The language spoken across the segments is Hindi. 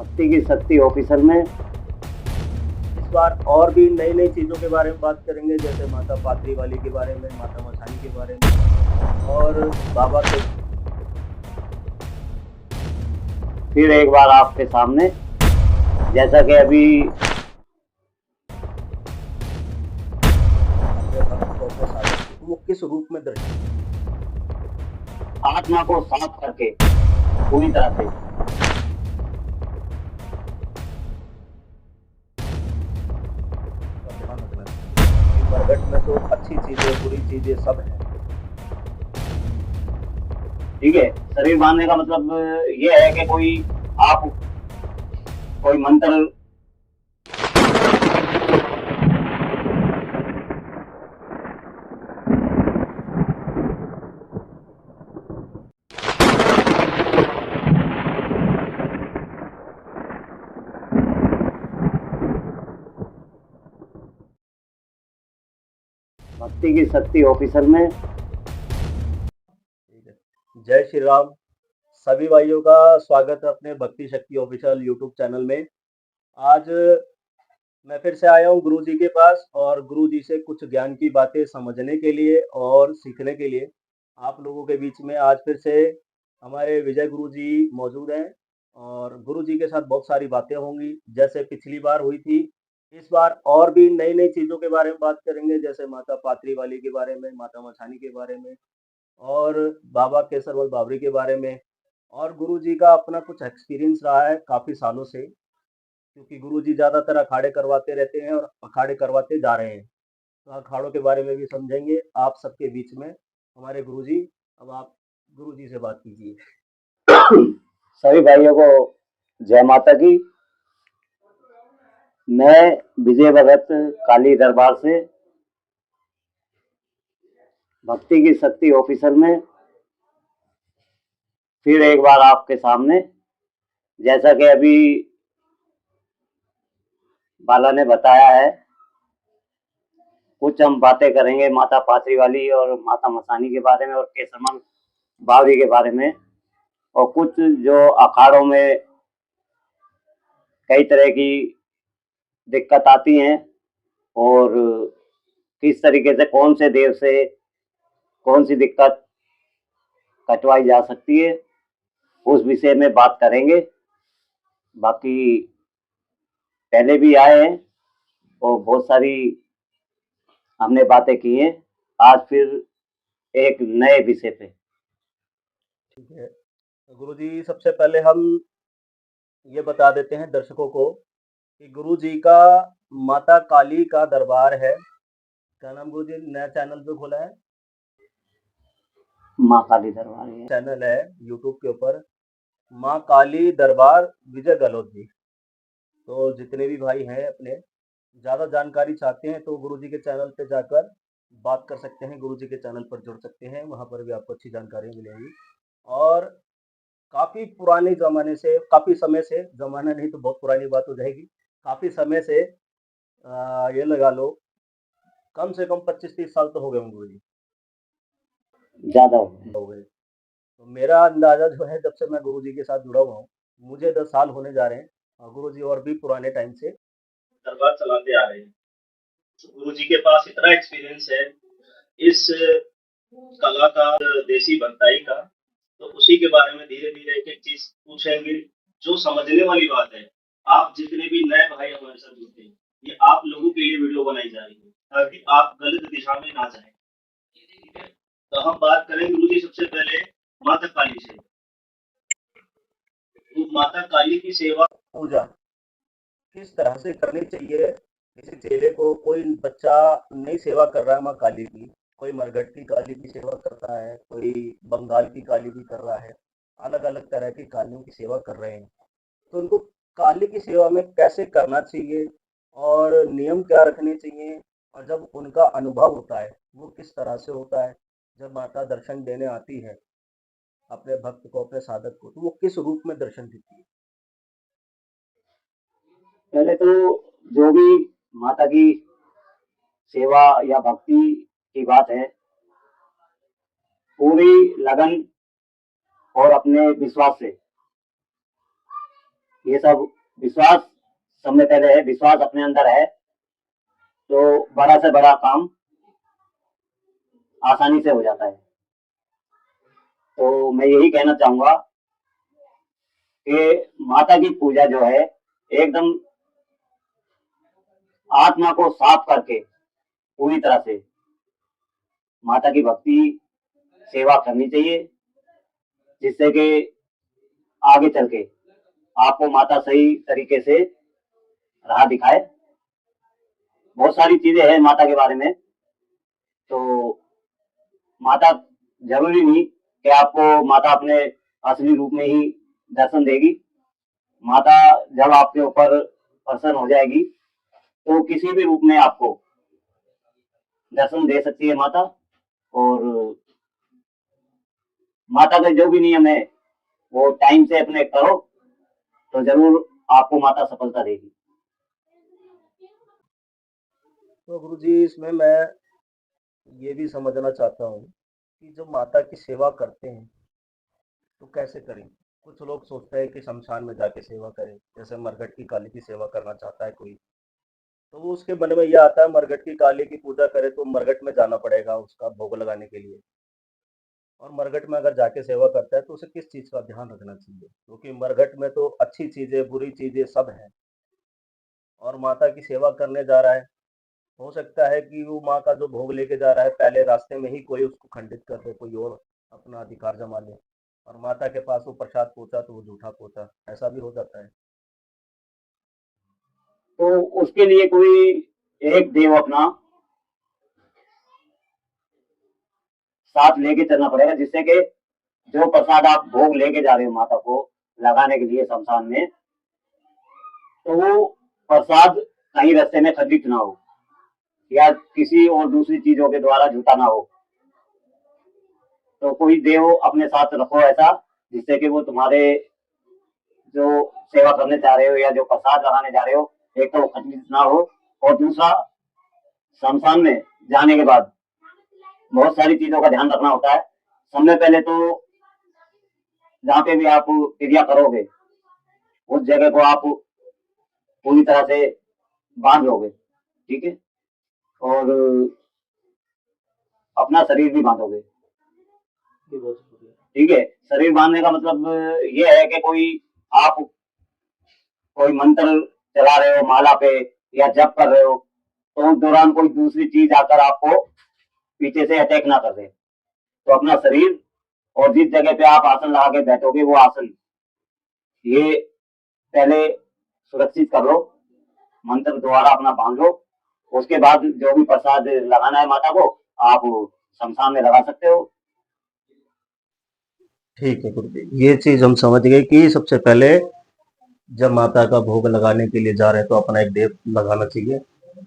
भक्ति की शक्ति ऑफिसर में इस बार और भी नई नई चीज़ों के बारे में बात करेंगे, जैसे माता पात्री वाली के बारे में, माता मसानी के बारे में और बाबा के फिर एक बार आपके सामने, जैसा कि अभी अपने भक्त को अपने साधक को तो वो किस रूप में दर्शन आत्मा को साफ करके पूरी तरह से का ध्यान रखना चाहिए, क्योंकि मरघट में तो अच्छी चीज़ें, बुरी चीज़ें सब हैं। ठीक है। शरीर बांधने का मतलब ये है कि आप कोई मंत्र भक्ति की शक्ति ऑफिसर में। ठीक है। जय श्री राम। सभी भाइयों का स्वागत है अपने भक्ति शक्ति ऑफिशियल यूट्यूब चैनल में। आज मैं फिर से आया हूँ गुरु जी के पास और गुरु जी से कुछ ज्ञान की बातें समझने के लिए और सीखने के लिए आप लोगों के बीच में आज फिर से हमारे विजय गुरु जी मौजूद हैं और गुरु जी के साथ बहुत सारी बातें होंगी जैसे पिछली बार हुई थी। इस बार और भी नई नई चीज़ों के बारे में बात करेंगे, जैसे माता पात्री वाली के बारे में, माता मछानी के बारे में और बाबा केसरवल बावरी के बारे में। और गुरु जी का अपना कुछ एक्सपीरियंस रहा है काफ़ी सालों से, क्योंकि गुरुजी ज़्यादातर अखाड़े करवाते रहते हैं और अखाड़े करवाते जा रहे हैं। तो अखाड़ों के बारे में भी समझेंगे आप सबके बीच में हमारे गुरुजी। अब आप गुरुजी से बात कीजिए। सभी भाइयों को जय माता की। मैं विजय भगत काली दरबार से भक्ति की शक्ति ऑफिसर में फिर एक बार आपके सामने, जैसा कि अभी बाला ने बताया है, कुछ हम बातें करेंगे माता पात्री वाली और माता मसानी के बारे में और केसरमल बावरी के बारे में, और कुछ जो अखाड़ों में कई तरह की दिक्कत आती हैं और किस तरीके से कौन से देव से कौन सी दिक्कत कटवाई जा सकती है, उस विषय में बात करेंगे। बाकी पहले भी आए हैं और बहुत सारी हमने बातें की हैं। आज फिर एक नए विषय पे। ठीक है। तो गुरुजी सबसे पहले हम ये बता देते हैं दर्शकों को कि गुरुजी का माता काली का दरबार है। क्या नाम गुरुजी नया चैनल जो खोला है? माँ काली दरबार है। चैनल है यूट्यूब के ऊपर माँ काली दरबार विजय गहलोत जी। तो जितने भी भाई हैं अपने ज़्यादा जानकारी चाहते हैं तो गुरुजी के चैनल पे जाकर बात कर सकते हैं, गुरुजी के चैनल पर जुड़ सकते हैं, वहाँ पर भी आपको अच्छी जानकारी मिलेगी। और काफ़ी पुराने ज़माने से, काफ़ी समय से, ज़माना नहीं तो बहुत पुरानी बात हो जाएगी, काफ़ी समय से ये लगा लो कम से कम 25-30 साल तो हो गए होंगे गुरुजी। ज्यादा हो गए। हो गए। तो मेरा अंदाज़ा जो है जब से मैं गुरुजी के साथ जुड़ा हुआ हूँ, मुझे 10 साल होने जा रहे हैं और गुरुजी और भी पुराने टाइम से दरबार चलाते आ रहे हैं। गुरु जी के पास इतना एक्सपीरियंस है इस कला का, देसी भक्ताई का, तो उसी के बारे में धीरे धीरे एक एक चीज पूछेंगे जो समझने वाली बात है। आप जितने भी नए भाई हमारे साथ जुड़ते हैं, ये आप लोगों के लिए वीडियो बनाई जा रही है ताकि आप गलत दिशा में ना जाए। ठीक है। तो हम बात करेंगे गुरु जी सबसे पहले माता काली से। तो माता काली की सेवा पूजा किस तरह से करनी चाहिए? किसी चेले को, कोई बच्चा नई सेवा कर रहा है माँ काली की, कोई मरघट की काली की सेवा कर रहा है, कोई बंगाल की काली की कर रहा है, अलग अलग तरह की कालियों की सेवा कर रहे हैं, तो उनको काली की सेवा में कैसे करना चाहिए और नियम क्या रखने चाहिए? और जब उनका अनुभव होता है वो किस तरह से होता है? जब माता दर्शन देने आती है अपने भक्त को, अपने साधक को, तो वो किस रूप में दर्शन देती है? पहले तो जो भी माता की सेवा या भक्ति की बात है, पूरी लगन और अपने विश्वास से ये सब विश्वास सब में पहले है, विश्वास अपने अंदर है तो बड़ा से बड़ा काम आसानी से हो जाता है। तो मैं यही कहना चाहूंगा कि माता की पूजा जो है एकदम आत्मा को साफ करके पूरी तरह से माता की भक्ति सेवा करनी चाहिए, जिससे कि आगे चल के आपको माता सही तरीके से राह दिखाए। बहुत सारी चीजें हैं माता के बारे में, तो माता जरूरी नहीं कि आपको माता अपने असली रूप में ही दर्शन देगी। माता जब आपके ऊपर प्रसन्न हो जाएगी तो किसी भी रूप में आपको दर्शन दे सकती है माता। और माता का जो भी नियम है वो टाइम से अपने करो तो जरूर आपको माता सफलता देगी। तो गुरुजी इसमें मैं ये भी समझना चाहता हूँ कि जब माता की सेवा करते हैं तो कैसे करें? कुछ लोग सोचते हैं कि शमशान में जाके सेवा करें, जैसे मरघट की काली की सेवा करना चाहता है कोई, तो वो उसके मन में ये आता है मरघट की काली की पूजा करे तो मरघट में जाना पड़ेगा उसका भोग लगाने के लिए। और मरघट में अगर जाके सेवा करता है तो उसे किस चीज़ का ध्यान रखना चाहिए? क्योंकि मरघट में तो अच्छी चीज़ें, बुरी चीज़ें सब हैं और माता की सेवा करने जा रहा है, हो सकता है कि वो माँ का जो भोग लेके जा रहा है पहले रास्ते में ही कोई उसको खंडित कर दे, कोई और अपना अधिकार जमा ले और माता के पास वो प्रसाद पहुँचा तो वो झूठा पहुँचा, ऐसा भी हो जाता है। तो उसके लिए कोई एक देव अपना साथ लेके चलना पड़ेगा, जिससे कि जो प्रसाद आप भोग लेके जा रहे हो माता को लगाने के लिए शमशान में, तो वो प्रसाद कहीं रास्ते में खंडित ना हो या किसी और दूसरी चीजों के द्वारा झूठा ना हो। तो कोई देव अपने साथ रखो ऐसा, जिससे कि वो तुम्हारे जो सेवा करने जा रहे हो या जो प्रसाद लगाने जा रहे हो, एक तो वो खंडित ना हो, और दूसरा शमशान में जाने के बाद बहुत सारी चीजों का ध्यान रखना होता है। सबसे पहले तो जहाँ पे भी आप क्रिया करोगे उस जगह को आप पूरी तरह से बांध लोगे, ठीक है, और अपना शरीर भी बांधोगे। ये बहुत ज़रूरी है। ठीक है, शरीर बांधने का मतलब ये है कि कोई आप कोई मंत्र चला रहे हो माला पे या जप कर रहे हो, तो उस दौरान कोई दूसरी चीज आकर आपको पीछे से अटैक ना कर दे। तो अपना शरीर और जिस जगह पे आप आसन लगा के बैठोगे वो आसन, ये पहले सुरक्षित कर लो, मंत्र द्वारा अपना बांध लो। उसके बाद जो भी प्रसाद लगाना है माता को आप शमशान में लगा सकते हो। ठीक है गुरुजी, ये चीज़ हम समझ गए कि सबसे पहले जब माता का भोग लगाने के लिए जा रहे हैं तो अपना एक देव लगाना चाहिए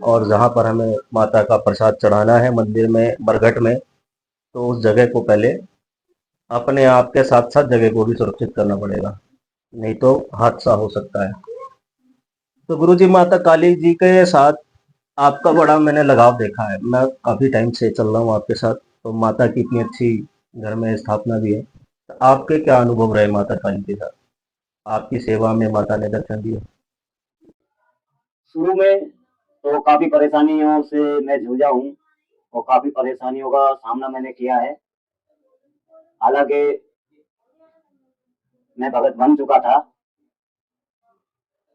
और जहाँ पर हमें माता का प्रसाद चढ़ाना है मंदिर में, बरगट में, तो उस जगह को पहले अपने आप के साथ साथ जगह को भी सुरक्षित करना पड़ेगा, नहीं तो हादसा हो सकता है। तो गुरुजी माता काली जी के साथ आपका बड़ा मैंने लगाव देखा है, मैं काफ़ी टाइम से चल रहा हूँ आपके साथ, तो माता की इतनी अच्छी घर में स्थापना भी है। तो आपके क्या अनुभव रहे माता काली के साथ? आपकी सेवा में माता ने दर्शन दिए? शुरू में तो काफी परेशानियों से मैं जूझा हूँ और काफी परेशानियों का सामना मैंने किया है। हालांकि मैं भगत बन चुका था,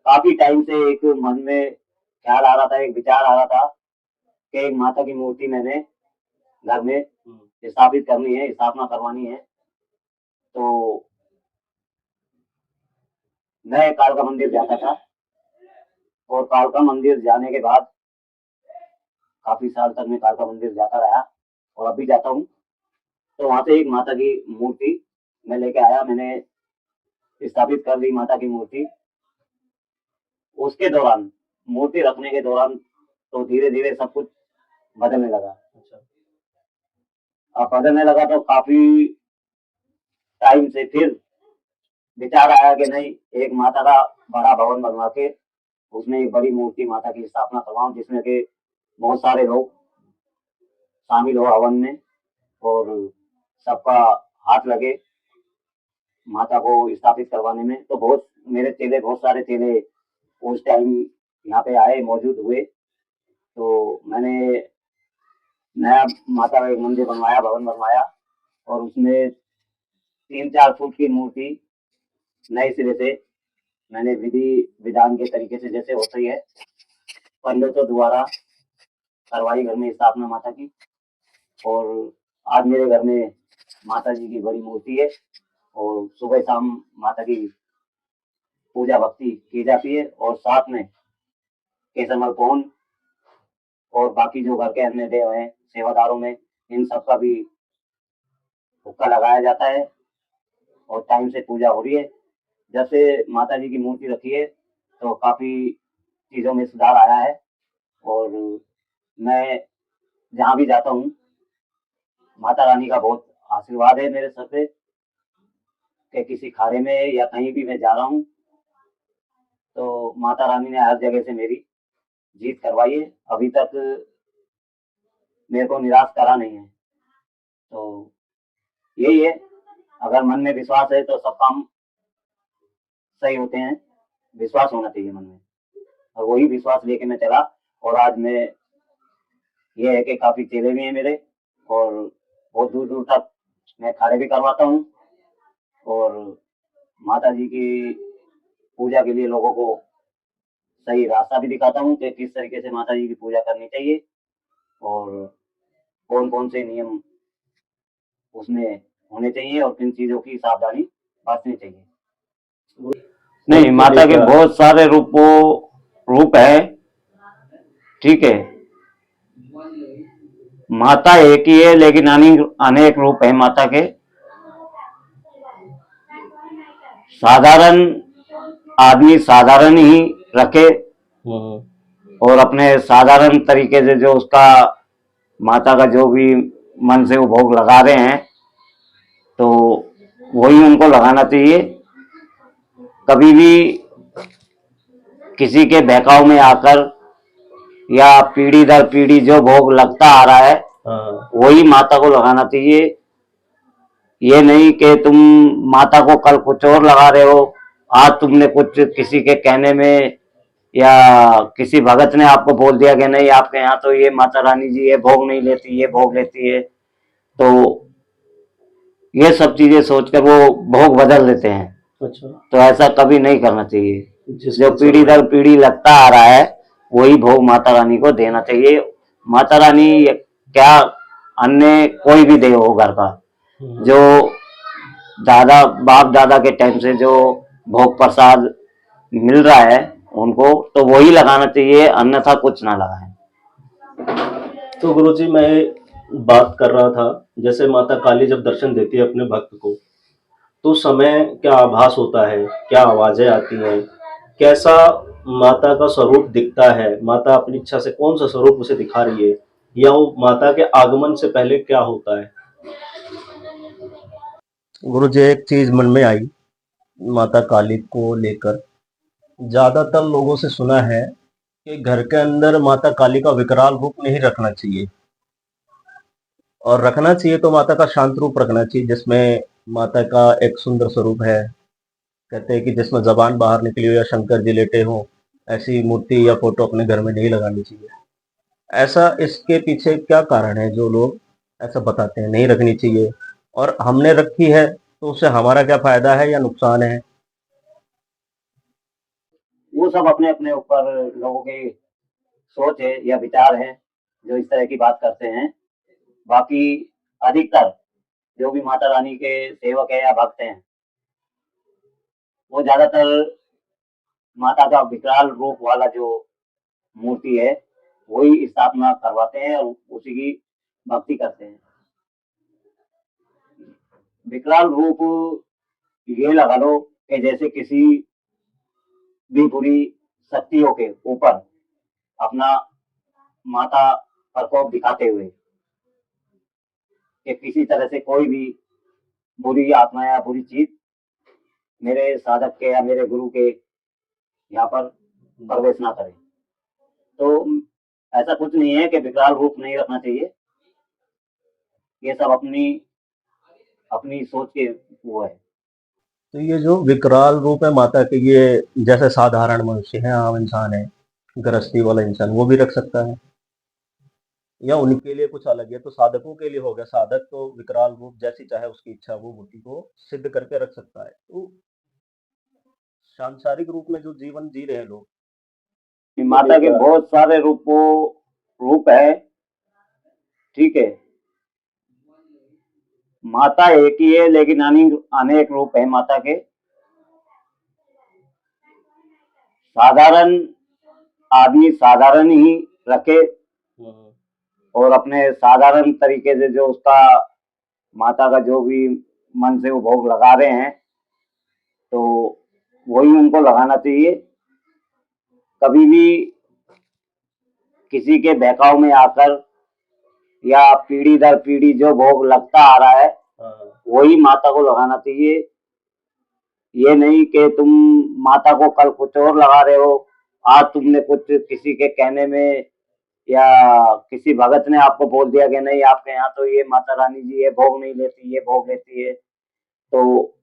काफी टाइम से एक मन में ख्याल आ रहा था, एक विचार आ रहा था कि एक माता की मूर्ति मैंने घर में स्थापित करनी है, स्थापना करवानी है। तो मैं कालका मंदिर जाता था और कालका मंदिर जाने के बाद काफी साल तक मैं कालका मंदिर जाता रहा और अभी जाता हूँ। तो वहां से एक माता की मूर्ति मैं लेके आया, मैंने स्थापित कर दी माता की मूर्ति। उसके दौरान, मूर्ति रखने के दौरान, तो धीरे धीरे सब कुछ बदलने लगा। अच्छा। अब बदलने लगा तो काफी टाइम से फिर विचार आया कि नहीं, एक माता का बड़ा भवन बनवा के उसमें एक बड़ी मूर्ति माता की स्थापना करवाऊं, जिसमें कि बहुत सारे लोग शामिल हो हवन में और सबका हाथ लगे माता को स्थापित करवाने में। तो बहुत मेरे चेले, बहुत सारे चेले उस टाइम यहाँ पे आए, मौजूद हुए। तो मैंने नया माता का एक मंदिर बनवाया, भवन बनवाया, और उसमें 3-4 फुट की मूर्ति नए सिरे से मैंने विधि विधान के तरीके से, जैसे होती है, पंडितों द्वारा करवाई घर में स्थापना माता की। और आज मेरे घर में माता जी की बड़ी मूर्ति है, और सुबह शाम माता की पूजा भक्ति की जाती है। और साथ में केसरमल कौन और बाकी जो घर के अन्य देव हैं, सेवादारों में, इन सब का भी हुक्का लगाया जाता है, और टाइम से पूजा हो रही है। जब से माता जी की मूर्ति रखी है तो काफ़ी चीज़ों में सुधार आया है। और मैं जहाँ भी जाता हूँ, माता रानी का बहुत आशीर्वाद है मेरे सर पे, कि किसी खारे में या कहीं भी मैं जा रहा हूँ तो माता रानी ने हर जगह से मेरी जीत करवाई है। अभी तक मेरे को निराश करा नहीं है। तो यही है, अगर मन में विश्वास है तो सब काम सही होते हैं। विश्वास होना चाहिए मन में, और वही विश्वास लेके मैं चला। और आज मैं, ये है कि काफ़ी चेले भी हैं मेरे, और बहुत दूर दूर तक मैं खाड़े भी करवाता हूँ, और माता जी की पूजा के लिए लोगों को सही रास्ता भी दिखाता हूँ कि किस तरीके से माता जी की पूजा करनी चाहिए, और कौन कौन से नियम उसमें होने चाहिए, और किन चीज़ों की सावधानी बरतनी चाहिए। नहीं, माता के बहुत सारे रूप है, ठीक है। माता एक ही है, लेकिन अनेक रूप है माता के। साधारण आदमी साधारण ही रखे, और अपने साधारण तरीके से जो उसका माता का जो भी मन से वो भोग लगा रहे हैं, तो वही उनको लगाना चाहिए। कभी भी किसी के बहकाव में आकर, या पीढ़ी दर पीढ़ी जो भोग लगता आ रहा है, वही माता को लगाना चाहिए। ये नहीं कि तुम माता को कल कुछ और लगा रहे हो, आज तुमने कुछ किसी के कहने में या किसी भगत ने आपको बोल दिया कि नहीं, आपके यहाँ तो ये माता रानी जी ये भोग नहीं लेती, ये भोग लेती है, तो ये सब चीजें सोचकर वो भोग बदल देते हैं। अच्छा। तो ऐसा कभी नहीं करना चाहिए। जो पीढ़ी दर पीढ़ी लगता आ रहा है, वही भोग माता रानी को देना चाहिए। माता रानी क्या, अन्य कोई भी देव हो घर का, जो दादा बाप दादा के टाइम से जो भोग प्रसाद मिल रहा है उनको, तो वही लगाना चाहिए, अन्यथा कुछ ना लगाएं। तो गुरुजी, मैं बात कर रहा था, जैसे माता काली जब दर्शन देती है अपने भक्त को, तो समय क्या आभास होता है, क्या आवाजें आती हैं, कैसा माता का स्वरूप दिखता है, माता अपनी इच्छा से कौन सा स्वरूप उसे दिखा रही है, या वो माता के आगमन से पहले क्या होता है? गुरुजी, एक चीज मन में आई माता काली को लेकर। ज्यादातर लोगों से सुना है कि घर के अंदर माता काली का विकराल रूप नहीं रखना चाहिए, और रखना चाहिए तो माता का शांत रूप रखना चाहिए, जिसमें माता का एक सुंदर स्वरूप है। कहते हैं कि जिसमें जबान बाहर निकली हो या शंकर जी लेटे हो, ऐसी मूर्ति या फोटो अपने घर में नहीं लगानी चाहिए। ऐसा इसके पीछे क्या कारण है जो लोग ऐसा बताते हैं नहीं रखनी चाहिए, और हमने रखी है तो उससे हमारा क्या फायदा है या नुकसान है? वो सब अपने अपने ऊपर लोगों की सोच है या विचार है, जो इस तरह की बात करते हैं। बाकी अधिकतर जो भी माता रानी के सेवक है या भक्त हैं, वो ज्यादातर माता का विकराल रूप वाला जो मूर्ति है, वही स्थापना करवाते हैं, और उसी की भक्ति करते हैं। विकराल रूप ये लगा लो कि जैसे किसी भी बुरी शक्तियों के ऊपर अपना माता प्रकोप दिखाते हुए, कि किसी तरह से कोई भी बुरी आत्मा या बुरी चीज मेरे साधक के या मेरे गुरु के यहाँ पर प्रवेश ना करे। तो ऐसा कुछ नहीं है कि विकराल रूप नहीं रखना चाहिए। ये सब अपनी अपनी सोच के वो है। तो ये जो विकराल रूप है माता के, ये जैसे साधारण मनुष्य है, आम इंसान है, गृहस्थी वाला इंसान, वो भी रख सकता है या उनके लिए कुछ अलग है? तो साधकों के लिए हो गया, साधक तो विकराल रूप जैसी चाहे उसकी इच्छा वो मूर्ति को सिद्ध करके रख सकता है। तो सांसारिक रूप में जो जीवन जी रहे हैं लोग, उनको माता के लेकर बहुत सारे रूप है। ठीक है, माता एक ही है लेकिन अनेक रूप है माता के। साधारण आदमी साधारण ही रखे हम्म, और अपने साधारण तरीके से जो उसका माता का जो भी मन से वो भोग लगा रहे हैं तो वही उनको लगाना चाहिए। कभी भी किसी के बहकाव में आकर या पीढ़ी दर पीढ़ी जो भोग लगता आ रहा है हाँ, वही माता को लगाना चाहिए। ये नहीं कि तुम माता को कल कुछ और लगा रहे हो, आज तुमने कुछ किसी के कहने में या किसी भगत ने आपको बोल दिया कि नहीं आपके यहाँ तो ये माता रानी जी ये भोग नहीं लेती ये भोग लेती है, तो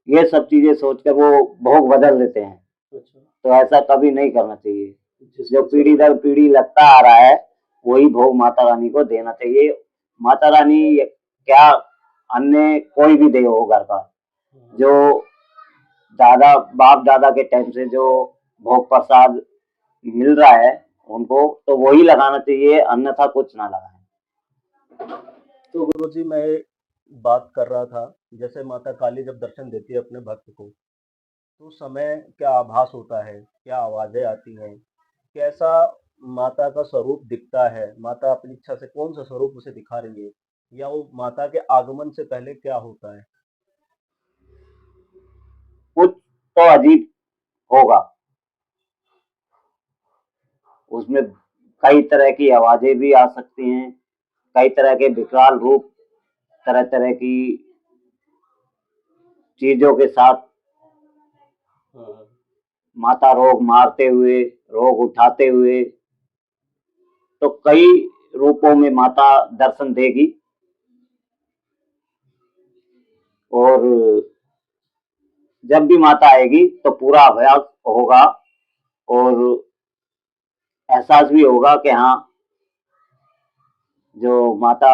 ये सब चीजें सोचकर वो भोग बदल देते हैं। अच्छा, तो ऐसा कभी नहीं करना चाहिए। जो जिसको पीढ़ी समय दर पीढ़ी लगता आ रहा है वही भोग माता रानी को देना चाहिए। माता रानी क्या, अन्य कोई भी देव हो घर का, हाँ, जो दादा बाप दादा के टाइम से जो भोग प्रसाद मिल रहा है उनको तो वही लगाना चाहिए, अन्यथा कुछ ना लगाए। तो गुरुजी मैं बात कर रहा था, जैसे माता काली जब दर्शन देती है अपने भक्त को, तो उस समय क्या आभास होता है, क्या आवाजें आती हैं, कैसा माता का स्वरूप दिखता है, माता अपनी इच्छा से कौन सा स्वरूप उसे दिखा रही है, या वो माता के आगमन से पहले क्या होता है? कुछ तो अजीब होगा उसमें, कई तरह की आवाजें भी आ सकती हैं, कई तरह के विकराल रूप, तरह तरह की चीजों के साथ हाँ, माता रोग मारते हुए, रोग उठाते हुए, तो कई रूपों में माता दर्शन देगी। और जब भी माता आएगी तो पूरा अभ्यास होगा और एहसास भी होगा कि हाँ जो माता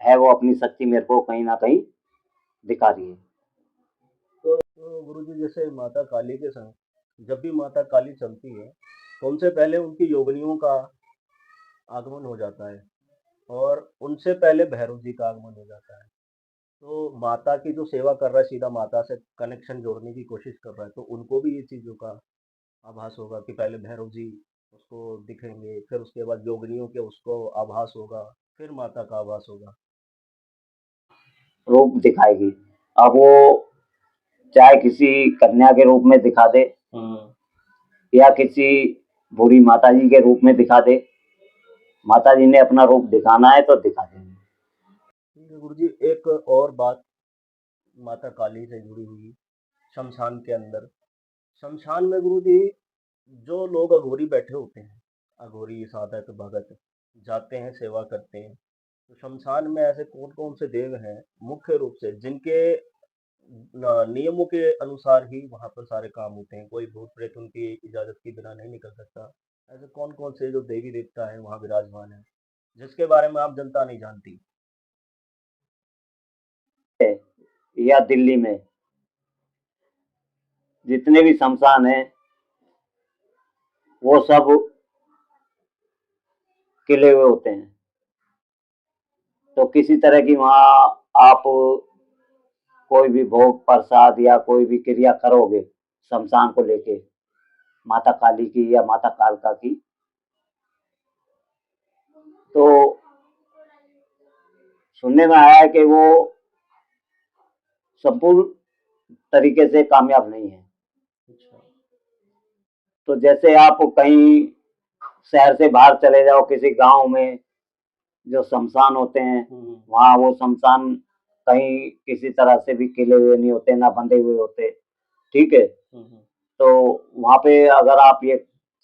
है वो अपनी शक्ति मेरे को कहीं ना कहीं दिखा रही है। तो गुरु जी जैसे माता काली के संग जब भी माता काली चलती है, तो उनसे पहले उनकी योगिनियों का आगमन हो जाता है, और उनसे पहले भैरव जी का आगमन हो जाता है। तो माता की जो सेवा कर रहा है, सीधा माता से कनेक्शन जोड़ने की कोशिश कर रहा है, तो उनको भी ये चीज़ों का आभास होगा कि पहले भैरव जी उसको दिखेंगे, फिर उसके बाद योगिनियों के उसको आभास होगा, फिर माता का आभास होगा। रूप दिखाएगी। अब वो चाहे किसी कन्या के रूप में दिखा दे हाँ, या किसी बुरी माता जी के रूप में दिखा दे, माता जी ने अपना रूप दिखाना है तो दिखा देंगे। ठीक है गुरु जी, एक और बात माता काली से जुड़ी हुई, शमशान के अंदर, शमशान में गुरु जी जो लोग अघोरी बैठे होते हैं, अघोरी साधक भगत जाते हैं, सेवा करते हैं, तो शमशान में ऐसे कौन कौन से देव हैं मुख्य रूप से जिनके नियमों के अनुसार ही वहां पर सारे काम होते हैं, कोई भूत प्रेत उनकी इजाजत के बिना नहीं निकल सकता? ऐसे कौन कौन से जो देवी देवता है वहां विराजमान है, जिसके बारे में आप जनता नहीं जानती? या दिल्ली में जितने भी शमशान हैं वो सब किले हुए होते हैं, तो किसी तरह की वहाँ आप कोई भी भोग प्रसाद या कोई भी क्रिया करोगे शमशान को लेके, माता काली की या माता कालका की, तो सुनने में आया है कि वो संपूर्ण तरीके से कामयाब नहीं है। अच्छा। तो जैसे आप कहीं शहर से बाहर चले जाओ किसी गांव में जो शमशान होते हैं, हम्म, वहाँ वो शमशान कहीं किसी तरह से भी किले हुए नहीं होते ना बंधे हुए होते। ठीक है, हम्म, तो वहाँ पे अगर आप ये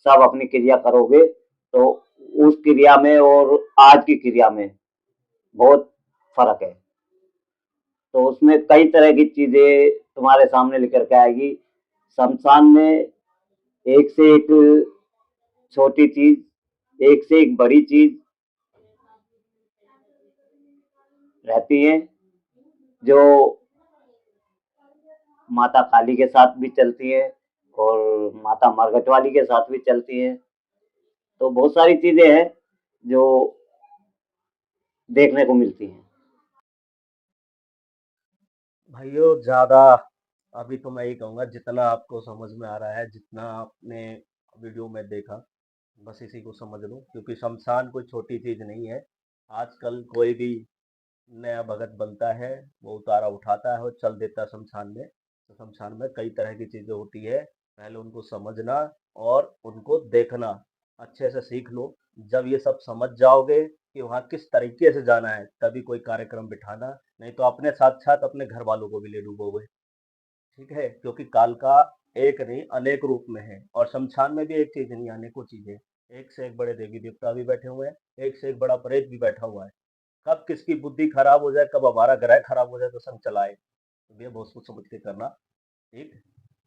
सब अपनी क्रिया करोगे तो उस क्रिया में और आज की क्रिया में बहुत फर्क है। तो उसमें कई तरह की चीजें तुम्हारे सामने लेकर के आएगी। शमशान में एक से एक छोटी चीज, एक से एक बड़ी चीज रहती है, जो माता काली के साथ भी चलती है और माता मरघट वाली के साथ भी चलती है। तो बहुत सारी चीजें हैं जो देखने को मिलती हैं। भाइयों ज़्यादा अभी तो मैं ये कहूँगा जितना आपको समझ में आ रहा है, जितना आपने वीडियो में देखा, बस इसी को समझ लो, क्योंकि शमशान कोई छोटी चीज़ नहीं है। आजकल कोई भी नया भगत बनता है, वो उतारा उठाता है और चल देता है शमशान में। तो शमशान में कई तरह की चीज़ें होती है, पहले उनको समझना और उनको देखना, अच्छे से सीख लो। जब ये सब समझ जाओगे कि वहाँ किस तरीके से जाना है, तभी कोई कार्यक्रम बिठाना, नहीं तो अपने साथ-साथ अपने घर वालों को भी ले डूबोगे। ठीक है? क्योंकि काल का एक नहीं अनेक रूप में है और शमशान में भी एक चीज़ नहीं अनेकों चीज़ें। एक से एक बड़े देवी-देवता भी बैठे हुए हैं, एक से एक बड़ा प्रेत भी बैठा हुआ है। कब किसकी बुद्धि खराब हो जाए, कब हमारा ग्रह खराब हो जाए तो संग चलाए। तो ये बहुत सोच समझ के करना। ठीक?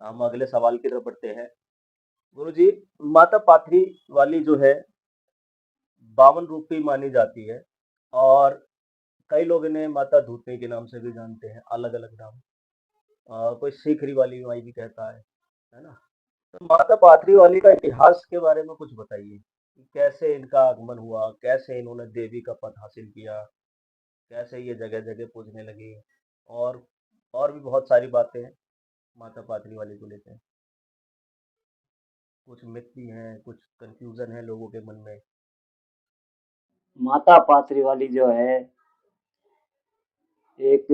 हम अगले सवाल की तरफ बढ़ते हैं। गुरुजी, माता पाथरी वाली जो है, 52 रूपी मानी जाती है और कई लोग इन्हें माता धूतनी के नाम से भी जानते हैं, अलग-अलग नाम। कोई सीखरी वाली माई भी कहता है ना? तो माता पाथरी वाली का इतिहास के बारे में कुछ बताइए कि कैसे इनका आगमन हुआ, कैसे इन्होंने देवी का पद हासिल किया, कैसे ये जगह-जगह पूजने लगी और और भी बहुत सारी बातें हैं माता पाथरी वाली को लेके। कुछ मिथ भी हैं, कुछ कन्फ्यूज़न है लोगों के मन में। माता पाथरी वाली जो है, एक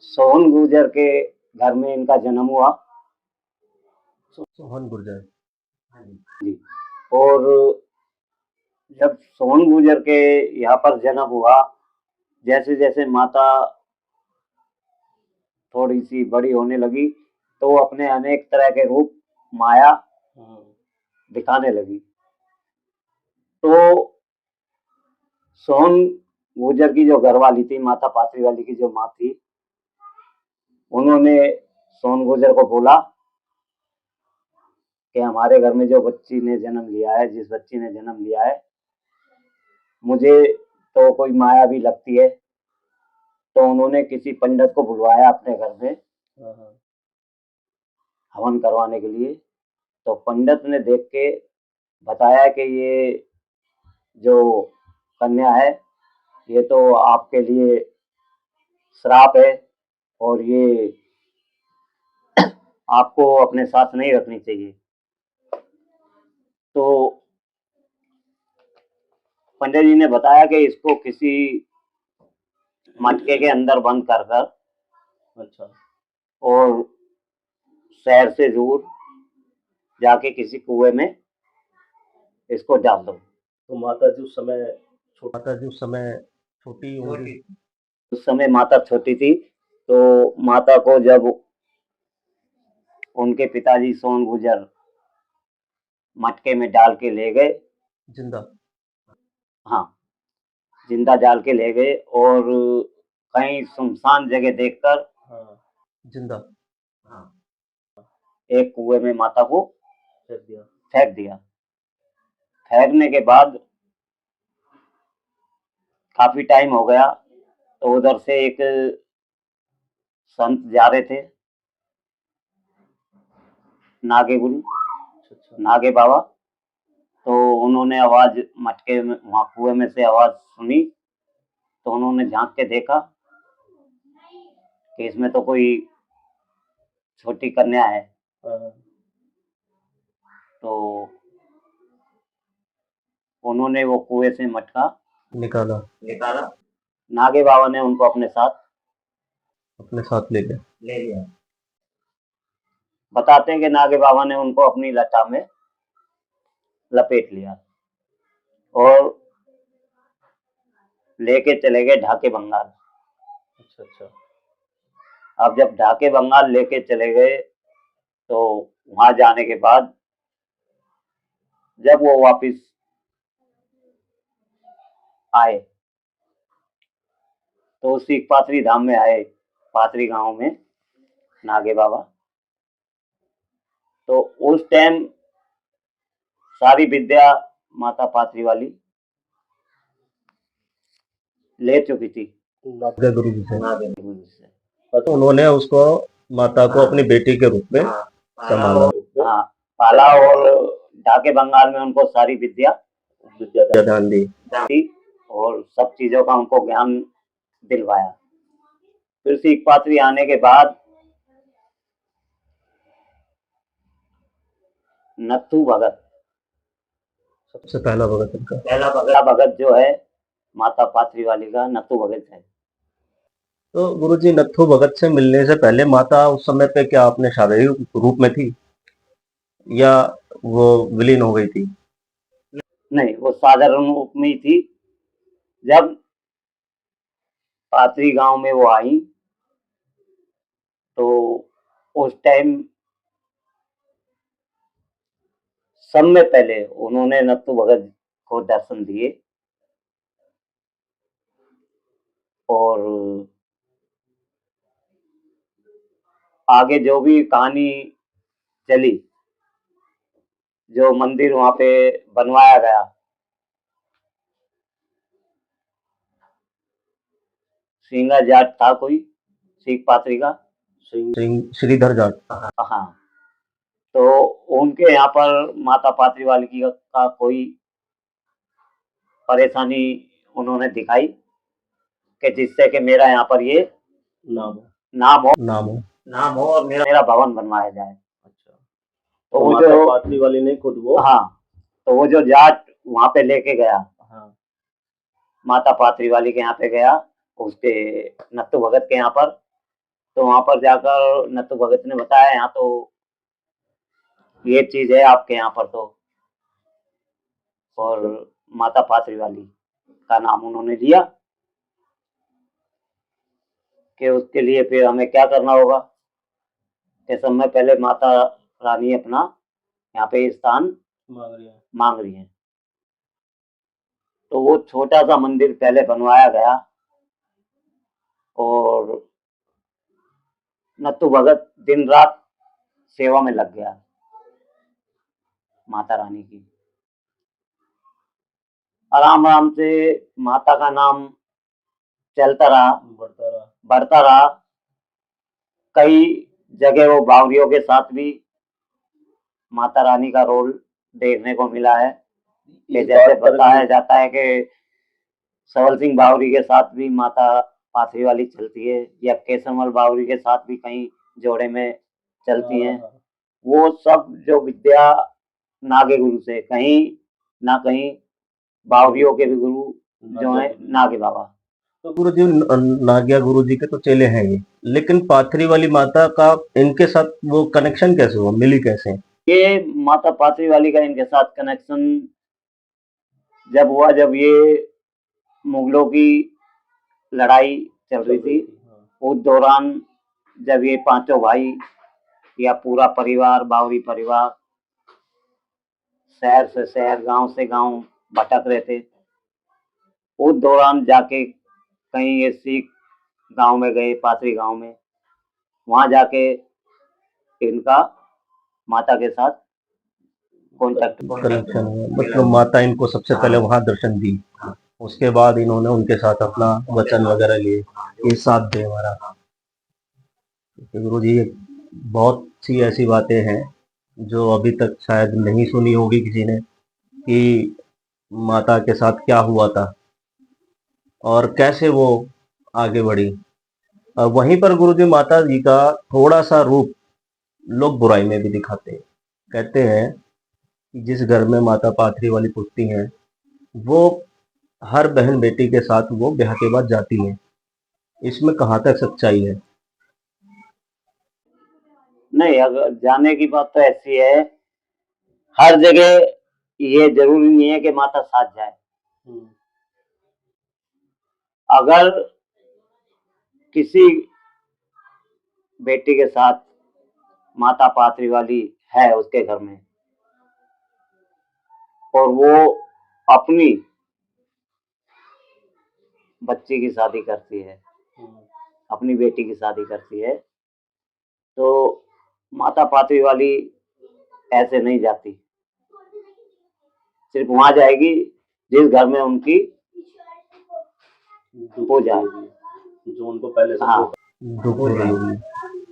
सोहन गुर्जर के घर में इनका जन्म हुआ। सोहन गुर्जर। हाँ जी। जी। और जब सोहन गुर्जर के यहाँ पर जन्म हुआ, जैसे जैसे माता थोड़ी सी बड़ी होने लगी, तो वो अपने अनेक तरह के रूप माया दिखाने लगी। तो सोहन गुर्जर की जो घरवाली थी, माता पाथरी वाली की जो माँ थी, उन्होंने सोहन गुर्जर को बोला कि हमारे घर में जो बच्ची ने जन्म लिया है, जिस बच्ची ने जन्म लिया है, मुझे तो कोई माया भी लगती है। तो उन्होंने किसी पंडित को बुलवाया अपने घर में हाँ, हाँ। हवन करवाने के लिए। तो पंडित ने देख के बताया कि ये जो कन्या है, ये तो आपके लिए श्राप है और ये आपको अपने साथ नहीं रखनी चाहिए। तो पंडित जी ने बताया कि इसको किसी मटके के अंदर बंद कर कर अच्छा। और शहर से दूर जाके किसी कुएं में इसको डाल दो। तो माता जी उस समय छोटी होंगी? उस समय माता छोटी थी, तो माता को जब उनके पिताजी सोन गुर्जर मटके में डाल के ले गए, जिंदा? हाँ, जिंदा डाल के ले गए और कहीं सुनसान जगह देखकर हाँ, जिंदा। हाँ, एक कुएं में माता को फेंक दिया। फेंक दिया। फेंकने के बाद काफी टाइम हो गया, तो उधर से एक संत जा रहे थे, नागे गुरु, अच्छा। नागे बाबा। तो उन्होंने आवाज मटके में, वहां कुएं में से आवाज सुनी, तो उन्होंने झांक के देखा कि इसमें तो कोई छोटी कन्या है। हाँ, तो उन्होंने वो कुएं से मटका निकाला। निकाला। नागे बाबा ने उनको अपने साथ ले गया। ले लिया। बताते हैं कि नागे बाबा ने उनको अपनी लटा में लपेट लिया और लेके चले गए ढाके बंगाल। अच्छा, अच्छा। अब जब ढाके बंगाल लेके चले गए, तो वहां जाने के बाद जब वो वापिस आए, तो सीख पाथरी धाम में आए, पाथरी गांव में नागे बाबा। तो उस टाइम सारी विद्या माता पाथरी वाली ले चुकी थी नागे गुरु जी से। नागे गुरु से। तो उन्होंने उसको माता को अपनी बेटी के रूप में संभाला। हाँ, पाला और ढाके बंगाल में उनको सारी विद्या दान दी। और सब चीजों का उनको ज्ञान दिलवाया। फिर सीख पाथरी आने के बाद नत्थू भगत, सबसे पहला भगत इनका। पहला भगत जो है माता पाथरी वाली का नत्थू भगत है। तो गुरुजी नत्थू भगत से मिलने से पहले माता उस समय पे क्या अपने शारीरिक रूप में थी या वो विलीन हो गई थी? नहीं, वो साधारण रूप में ही थी। जब पाथरी गांव में वो आई तो उस टाइम सब में पहले उन्होंने नत्थू भगत को दर्शन दिए और आगे जो भी कहानी चली, जो मंदिर वहां पे बनवाया गया, सिंगा जाट था कोई सीख पाथरी का, श्रीधर जाट। हाँ, तो उनके यहाँ पर माता पाथरी वाली की का कोई परेशानी उन्होंने दिखाई कि जिससे कि मेरा यहाँ पर ये नाम हो और मेरा भवन बनवाया जाए। अच्छा, तो वो जो पाथरी वाली ने खुद वो, हाँ, तो वो जो जाट वहां पे लेके गया, हाँ, माता पाथरी वाली के यहाँ पे गया, उसके नत्थू भगत के यहाँ पर। तो वहां पर जाकर नत्थू भगत ने बताया यहाँ तो ये चीज है आपके यहाँ पर। तो और माता पाथरी वाली का नाम उन्होंने लिया कि उसके लिए फिर हमें क्या करना होगा कि समय पहले माता रानी अपना यहाँ पे स्थान मांग रही है। तो वो छोटा सा मंदिर पहले बनवाया गया और नत्थू भगत दिन रात सेवा में लग गया माता रानी की। आराम आराम से माता का नाम चलता रहा, बढ़ता रहा। कई जगह वो बावरियों के साथ भी माता रानी का रोल देखने को मिला है। कि जैसे बताया जाता है कि सवल सिंह बावरी के साथ भी माता पाथरी वाली चलती है या केसरमल बावरी के साथ भी कहीं जोड़े में चलती हैं। वो सब जो विद्या नागे गुरु से कहीं ना कहीं बावरियों के भी गुरु जो है नागे बाबा। तो गुरु जी नागिया गुरु जी के तो चेले हैं ये, लेकिन पाथरी वाली माता का इनके साथ वो कनेक्शन कैसे हुआ, मिली कैसे? ये माता पाथरी वाली का इनके साथ कनेक्शन जब हुआ जब ये मुगलों की लड़ाई चल रही थी, उस दौरान जब ये पांचों भाई या पूरा परिवार बावरी परिवार शहर से शहर गांव से गांव भटक रहे थे, उस दौरान जाके कहीं ये सिख गांव में गए, पाथरी गांव में, वहां जाके इनका माता के साथ कनेक्शन हुआ। मतलब माता इनको सबसे पहले वहां दर्शन दी, उसके बाद इन्होंने उनके साथ अपना वचन वगैरह लिए, ये साथ दे हमारा। गुरु जी बहुत सी ऐसी बातें हैं जो अभी तक शायद नहीं सुनी होगी किसी ने, कि माता के साथ क्या हुआ था और कैसे वो आगे बढ़ी। वहीं पर गुरु जी माता जी का थोड़ा सा रूप लोग बुराई में भी दिखाते हैं। कहते हैं कि जिस घर में माता पाथरी वाली पुतती हैं, वो हर बहन बेटी के साथ वो ब्याह के बाद जाती है। इसमें कहाँ तक सच्चाई है? नहीं, अगर जाने की बात तो ऐसी है, हर जगह ये जरूरी नहीं है कि माता साथ जाए। अगर किसी बेटी के साथ माता पाथरी वाली है उसके घर में और वो अपनी बच्ची की शादी करती है, अपनी बेटी की शादी करती है तो माता पात्री वाली ऐसे नहीं जाती, सिर्फ वहां जाएगी जिस घर में उनकी पूजा है, जो उनको पहले से हाँ दुख हो रही होगी,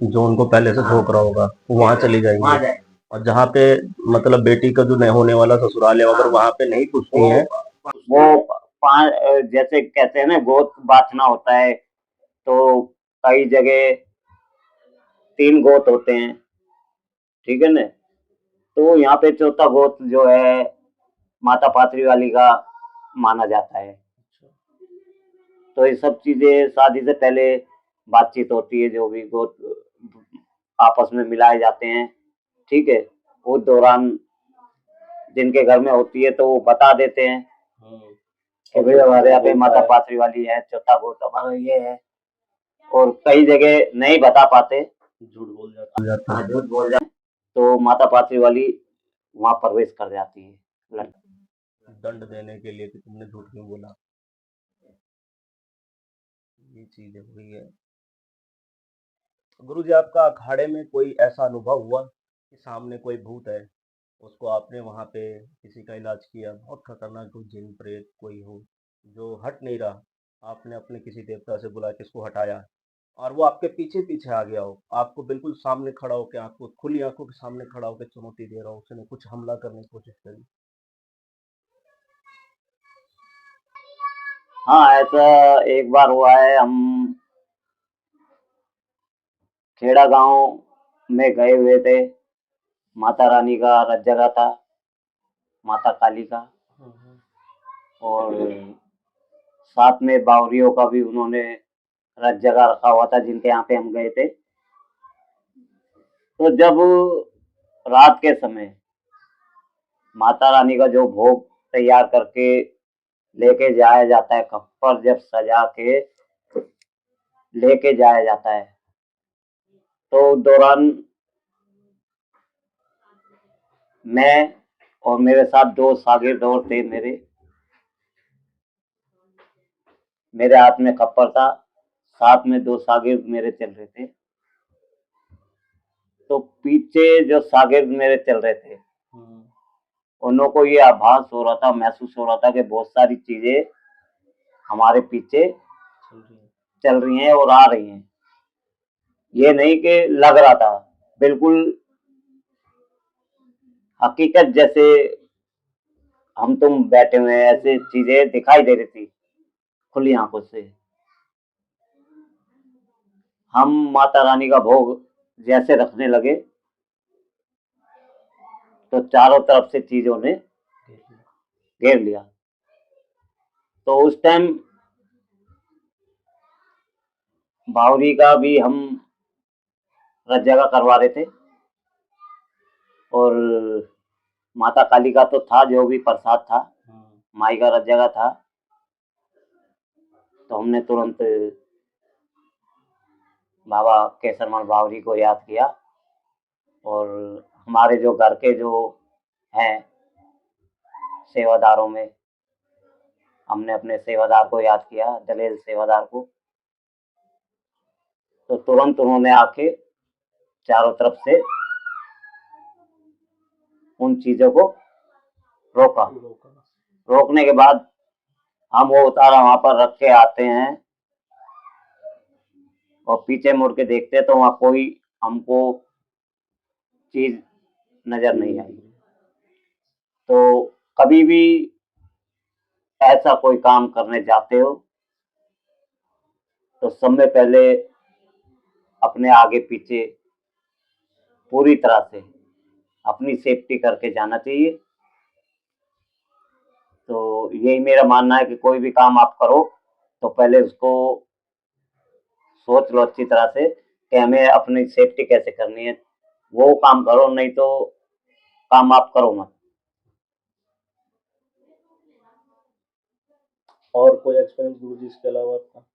जो उनको पहले से ठोक रहा होगा, वो वहां चली जाएंगी। और जहाँ पे मतलब बेटी का जो नहीं होने वाला ससुराल है, अगर वहां पे नहीं पूछती है, वो जैसे कहते हैं ना गोद बांटना होता है, तो कई जगह 3 गोत होते हैं, ठीक है ना। तो यहाँ पे चौथा गोत जो है माता पात्री वाली का माना जाता है। तो ये सब चीजें शादी से पहले बातचीत होती है, जो भी गोत आपस में मिलाए जाते हैं, ठीक है। उस दौरान जिनके घर में होती है तो वो बता देते हैं कि भाई हमारे यहाँ पे माता पात्री वाली है, चौथा गोत हमारा ये है। और कई जगह नहीं बता पाते, झूठ बोल जाता है। झूठ बोल जाते, तो माता पात्री वाली वहां प्रवेश कर जाती है दंड देने के लिए कि तुमने झूठ क्यों बोला। ये चीज हुई है। गुरु जी, आपका अखाड़े में कोई ऐसा अनुभव हुआ कि सामने कोई भूत है, उसको आपने वहां पे किसी का इलाज किया, बहुत खतरनाक कोई जिन प्रेत कोई हो जो हट नहीं रहा, आपने अपने किसी देवता से बुला के इसको हटाया और वो आपके पीछे पीछे आ गया हो, आपको बिल्कुल सामने खड़ा होकर, आपको खुली आंखों के सामने खड़ा होकर चुनौती दे रहा हो, उसने कुछ हमला करने की कोशिश करी? हाँ, ऐसा एक बार हुआ है। हम खेड़ा गांव में गए हुए थे, माता रानी का रथ जगह था, माता काली का, और साथ में बावरियों का भी उन्होंने रथ जगह रखा हुआ था, जिनके यहाँ पे हम गए थे। तो जब रात के समय माता रानी का जो भोग तैयार करके लेके जाया जाता है, खप्पर जब सजा के लेके जाया जाता है, तो उस दौरान मैं और मेरे साथ 2 शागिर्द और थे, मेरे हाथ में खप्पर था, साथ में 2 शागिर्द मेरे चल रहे थे। तो पीछे जो शागिर्द मेरे चल रहे थे, उन्हों को ये आभास हो रहा था, महसूस हो रहा था कि बहुत सारी चीजें हमारे पीछे चल रही हैं और आ रही हैं। ये नहीं कि लग रहा था, बिल्कुल हकीकत जैसे हम तुम बैठे हुए हैं, ऐसे चीजें दिखाई दे रही थी खुली आंखों से। हम माता रानी का भोग जैसे रखने लगे तो चारों तरफ से चीजों ने घेर लिया। तो उस टाइम बावरी का भी हम रथ जगह करवा रहे थे, और माता काली का तो था, जो भी प्रसाद था, माई का रथ जगह था। तो हमने तुरंत बाबा केसरमल बावरी को याद किया, और हमारे जो घर के जो हैं सेवादारों में, हमने अपने सेवादार को याद किया, दलेल सेवादार को। तो तुरंत उन्होंने आके चारों तरफ से उन चीजों को रोका। रोकने के बाद हम वो उतारा वहां पर रख के आते हैं, और पीछे मुड़ के देखते हैं तो वहां कोई हमको चीज नजर नहीं आई। तो कभी भी ऐसा कोई काम करने जाते हो तो सबसे पहले अपने आगे पीछे पूरी तरह से अपनी सेफ्टी करके जाना चाहिए। तो यही मेरा मानना है कि कोई भी काम आप करो तो पहले उसको सोच लो अच्छी तरह से कि हमें अपनी सेफ्टी कैसे करनी है, वो काम करो, नहीं तो काम आप करो मत। और कोई एक्सपीरियंस गुरु जी इसके अलावा आपका?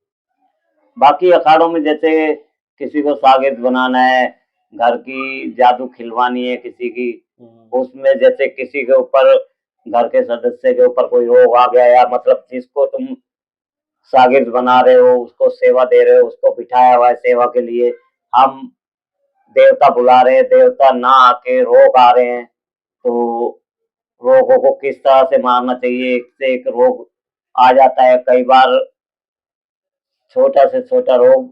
बाकी अखाड़ों में जैसे किसी को शागिर्द बनाना है, घर की जादू खिलवानी है किसी की, उसमें जैसे किसी के ऊपर, घर के सदस्य के ऊपर कोई रोग आ गया, या मतलब जिसको तुम शागिर्द बना रहे हो, उसको सेवा दे रहे हो, उसको बिठाया हुआ है सेवा के लिए। हम देवता बुला रहे हैं, देवता ना आके रोग आ रहे हैं, तो रोगों को किस तरह से मारना चाहिए, एक से एक रोग आ जाता है। कई बार छोटा से छोटा रोग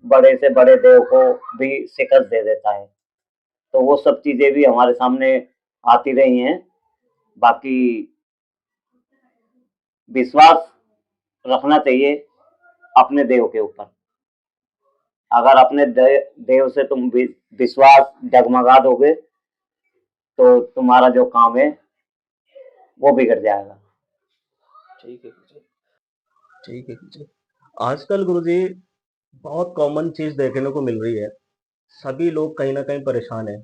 बड़े से बड़े देव को भी शिकस्त दे देता है। तो वो सब चीजें भी हमारे सामने आती रही हैं। बाकी विश्वास रखना चाहिए अपने देव के ऊपर। अगर अपने देव से तुम विश्वास डगमगा दोगे तो तुम्हारा जो काम है वो बिगड़ जाएगा। ठीक है गुरुजी। ठीक है गुरुजी। आजकल गुरुजी बहुत कॉमन चीज़ देखने को मिल रही है। सभी लोग कहीं न कहीं परेशान हैं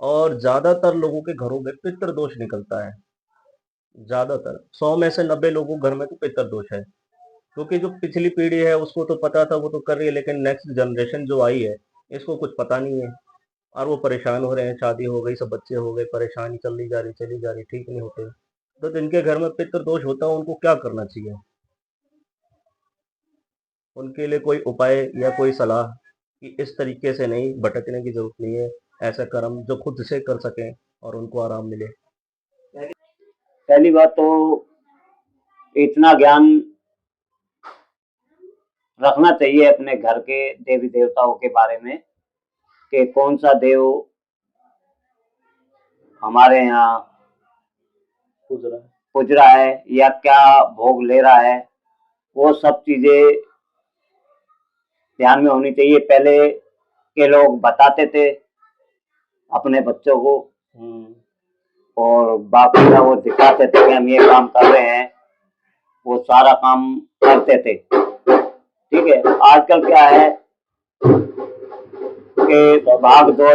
और ज़्यादातर लोगों के घरों में पितृदोष निकलता है। ज़्यादातर 100 में से 90 लोगों के घर में तो पितृदोष है। क्योंकि जो पिछली पीढ़ी है उसको तो पता था, वो तो कर रही है, लेकिन नेक्स्ट जनरेशन जो आई है, इसको कुछ पता नहीं है और वो परेशान हो रहे हैं। शादी हो गई, सब बच्चे हो गए, परेशानी चली जा रही, ठीक नहीं होते। तो जिनके घर में पितृदोष होता है उनको क्या करना चाहिए? उनके लिए कोई उपाय या कोई सलाह कि इस तरीके से नहीं, भटकने की ज़रूरत नहीं है, ऐसा कर्म जो खुद से कर सकें और उनको आराम मिले? पहली बात तो इतना ज्ञान रखना चाहिए अपने घर के देवी देवताओं के बारे में कि कौन सा देव हमारे यहाँ पूज रहा है या क्या भोग ले रहा है। वो सब चीजें ध्यान में होनी चाहिए। पहले के लोग बताते थे अपने बच्चों को और बाकी का वो दिखाते थे कि हम ये काम कर रहे हैं, वो सारा काम करते थे। ठीक है, आजकल क्या है कि भाग दौड़